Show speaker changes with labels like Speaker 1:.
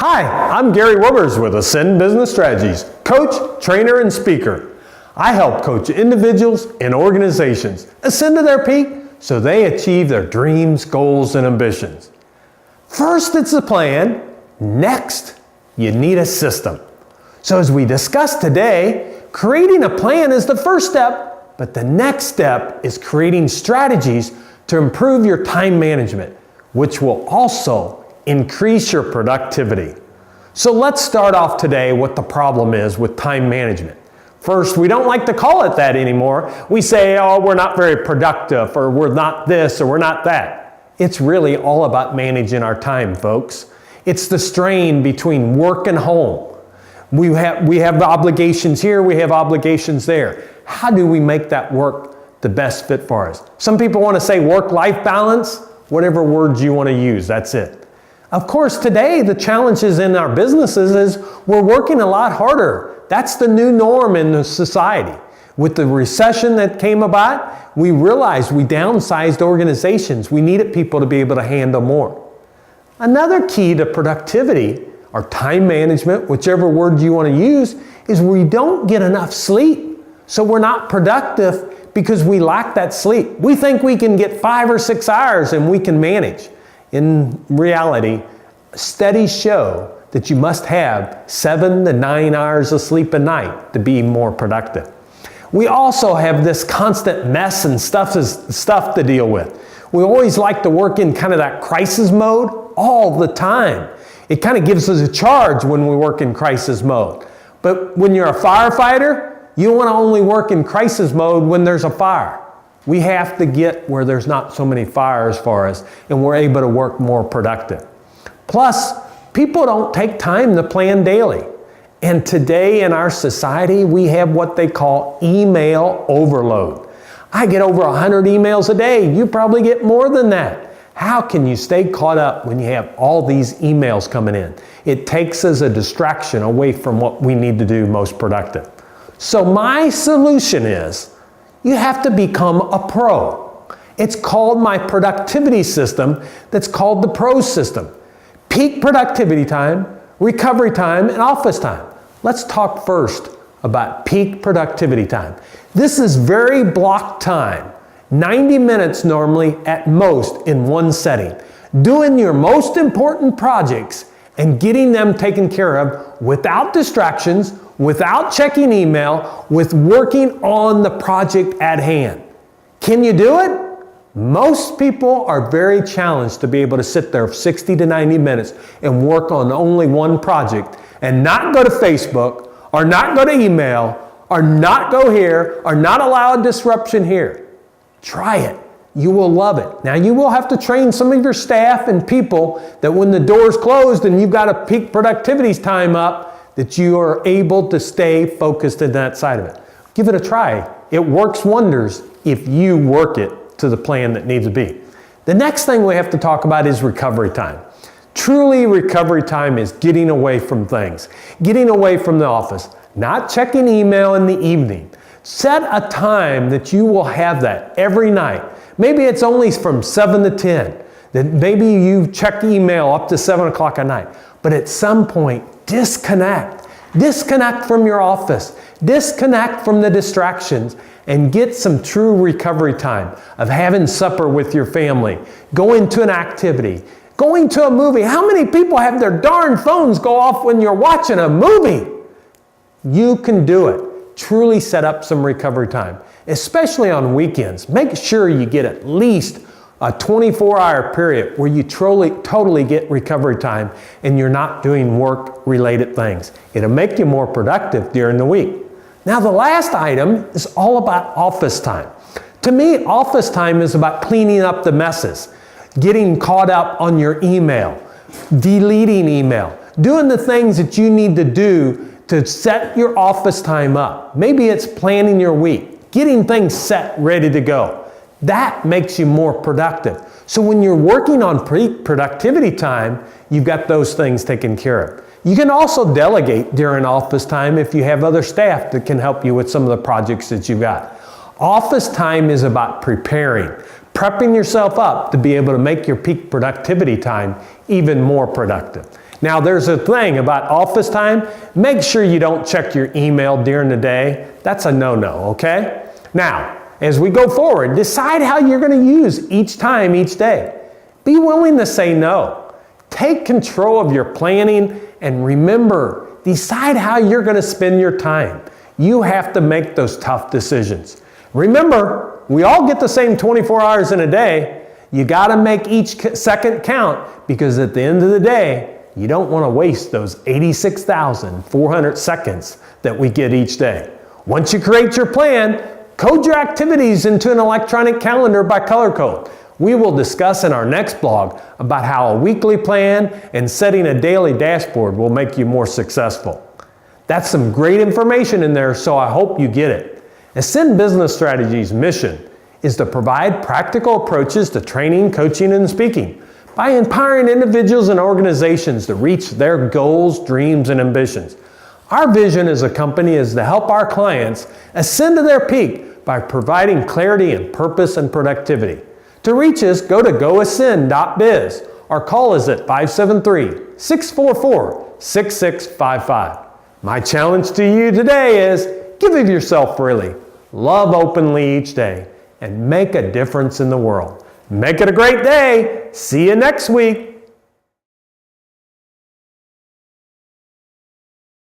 Speaker 1: Hi, I'm Gary Wubbers with Ascend Business Strategies, coach, trainer, and speaker. I help coach individuals and organizations ascend to their peak so they achieve their dreams, goals, and ambitions. First, it's a plan. Next, you need a system. So as we discussed today, creating a plan is the first step, but the next step is creating strategies to improve your time management, which will also increase your productivity. So let's start off today what the problem is with time management. First, we don't like to call it that anymore. We say, oh, we're not very productive, or we're not this, or we're not that. It's really all about managing our time, folks. It's the strain between work and home. We have obligations here, we have obligations there. How do we make that work the best fit for us? Some people want to say work-life balance, whatever words you want to use, that's it. Of course, today the challenges in our businesses is we're working a lot harder. That's the new norm in the society. With the recession that came about, we realized we downsized organizations. We needed people to be able to handle more. Another key to productivity, or time management, whichever word you want to use, is we don't get enough sleep. So we're not productive because we lack that sleep. We think we can get 5 or 6 hours and we can manage. In reality, studies show that you must have 7 to 9 hours of sleep a night to be more productive. We also have this constant mess and stuff to deal with. We always like to work in kind of that crisis mode all the time. It kind of gives us a charge when we work in crisis mode. But when you're a firefighter, you want to only work in crisis mode when there's a fire. We have to get where there's not so many fires for us and we're able to work more productive. Plus, people don't take time to plan daily. And today in our society, we have what they call email overload. I get over 100 emails a day. You probably get more than that. How can you stay caught up when you have all these emails coming in? It takes us a distraction away from what we need to do most productive. So my solution is, you have to become a pro. It's called my productivity system that's called the PRO system. Peak productivity time, recovery time, and office time. Let's talk first about peak productivity time. This is very blocked time, 90 minutes normally at most in one setting. Doing your most important projects and getting them taken care of without distractions, without checking email, with working on the project at hand. Can you do it? Most people are very challenged to be able to sit there 60 to 90 minutes and work on only one project and not go to Facebook, or not go to email, or not go here, or not allow a disruption here. Try it. You will love it. Now you will have to train some of your staff and people that when the door's closed and you've got a peak productivity time up, that you are able to stay focused in that side of it. Give it a try. It works wonders if you work it to the plan that needs to be. The next thing we have to talk about is recovery time. Truly, recovery time is getting away from things, getting away from the office, not checking email in the evening. Set a time that you will have that every night. Maybe it's only from 7 to 10. That maybe you check email up to 7 o'clock at night. But at some point, disconnect. Disconnect from your office. Disconnect from the distractions and get some true recovery time of having supper with your family, going to an activity, going to a movie. How many people have their darn phones go off when you're watching a movie? You can do it. Truly set up some recovery time, especially on weekends. Make sure you get at least a 24-hour period where you totally get recovery time and you're not doing work-related things. It'll make you more productive during the week. Now the last item is all about office time. To me, office time is about cleaning up the messes, getting caught up on your email, deleting email, doing the things that you need to do to set your office time up. Maybe it's planning your week, getting things set, ready to go. That makes you more productive. So when you're working on productivity time, you've got those things taken care of. You can also delegate during office time if you have other staff that can help you with some of the projects that you've got. Office time is about prepping yourself up to be able to make your peak productivity time even more productive. Now, there's a thing about office time. Make sure you don't check your email during the day. That's a no-no, okay? Now, as we go forward, decide how you're going to use each time each day. Be willing to say no. Take control of your planning, and remember, decide how you're going to spend your time. You have to make those tough decisions. Remember, we all get the same 24 hours in a day. You got to make each second count, because at the end of the day, you don't want to waste those 86,400 seconds that we get each day. Once you create your plan, code your activities into an electronic calendar by color code. We will discuss in our next blog about how a weekly plan and setting a daily dashboard will make you more successful. That's some great information in there, so I hope you get it. Ascend Business Strategies' mission is to provide practical approaches to training, coaching, and speaking by empowering individuals and organizations to reach their goals, dreams, and ambitions. Our vision as a company is to help our clients ascend to their peak by providing clarity and purpose and productivity. To reach us, go to goascend.biz or call us at 573-644-6655. My challenge to you today is give of yourself freely, love openly each day, and make a difference in the world. Make it a great day. See you next week.